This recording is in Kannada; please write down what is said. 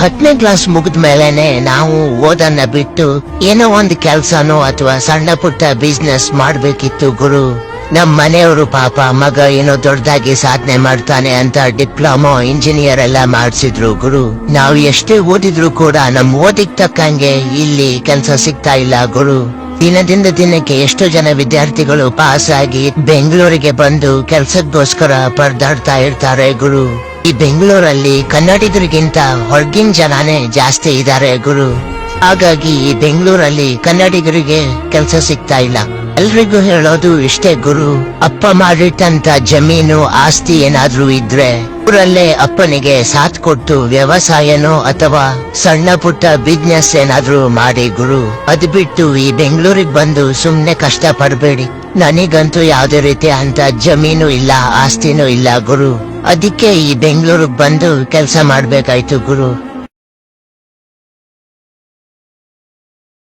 10ನೇ ಕ್ಲಾಸ್ ಮುಗಿದ ಮೇಲೆನೆ ನಾವು ಓದನ್ನ ಬಿಟ್ಟು ಏನೋ ಒಂದು ಕೆಲ್ಸನೋ ಅಥವಾ ಸಣ್ಣ ಪುಟ್ಟ ಬಿಸ್ನೆಸ್ ಮಾಡ್ಬೇಕಿತ್ತು ಗುರು. ನಮ್ ಮನೆಯವರು ಪಾಪ ಮಗ ಏನೋ ದೊಡ್ಡದಾಗಿ ಸಾಧನೆ ಮಾಡ್ತಾನೆ ಅಂತ ಡಿಪ್ಲೊಮಾ ಇಂಜಿನಿಯರ್ ಎಲ್ಲ ಮಾಡ್ಸಿದ್ರು ಗುರು. ನಾವು ಎಷ್ಟೇ ಓದಿದ್ರು ಕೂಡ ನಮ್ ಓದಿಗೆ ತಕ್ಕಂಗೆ ಇಲ್ಲಿ ಕೆಲ್ಸ ಸಿಗ್ತಾ ಇಲ್ಲ ಗುರು. ದಿನದಿಂದ ದಿನಕ್ಕೆ ಎಷ್ಟೋ ಜನ ವಿದ್ಯಾರ್ಥಿಗಳು ಪಾಸ್ ಆಗಿ ಬೆಂಗಳೂರಿಗೆ ಬಂದು ಕೆಲ್ಸಕ್ಕೋಸ್ಕರ ಪರದಾಡ್ತಾ ಇರ್ತಾರೆ ಗುರು. ಈ ಬೆಂಗಳೂರಲ್ಲಿ ಕನ್ನಡಿಗರಿಗಿಂತ ಹೊರಗಿನ ಜನನೇ ಜಾಸ್ತಿ ಇದ್ದಾರೆ ಗುರು. ಹಾಗಾಗಿ ಈ ಬೆಂಗಳೂರಲ್ಲಿ ಕನ್ನಡಿಗರಿಗೆ ಕೆಲ್ಸ ಸಿಗ್ತಾ ಇಲ್ಲ. ಎಲ್ರಿಗೂ ಹೇಳೋದು ಇಷ್ಟೇ ಗುರು, ಅಪ್ಪ ಮಾಡಿಟ್ಟಂತ ಜಮೀನು ಆಸ್ತಿ ಏನಾದ್ರೂ ಇದ್ರೆ ಊರಲ್ಲೇ ಅಪ್ಪನಿಗೆ ಸಾಥ್ ಕೊಟ್ಟು ವ್ಯವಸಾಯನೋ ಅಥವಾ ಸಣ್ಣ ಪುಟ್ಟ ಬಿಸ್ನೆಸ್ ಏನಾದ್ರೂ ಮಾಡಿ ಗುರು. ಅದ್ ಬಿಟ್ಟು ಈ ಬೆಂಗಳೂರಿಗೆ ಬಂದು ಸುಮ್ನೆ ಕಷ್ಟ ಪಡ್ಬೇಡಿ. ನನಗಂತೂ ಯಾವ್ದೇ ರೀತಿ ಅಂತ ಜಮೀನು ಇಲ್ಲ, ಆಸ್ತಿನೂ ಇಲ್ಲ ಗುರು. ಅದಕ್ಕೆ ಈ ಬೆಂಗಳೂರಿಗೆ ಬಂದು ಕೆಲ್ಸ ಮಾಡ್ಬೇಕಾಯ್ತು ಗುರು.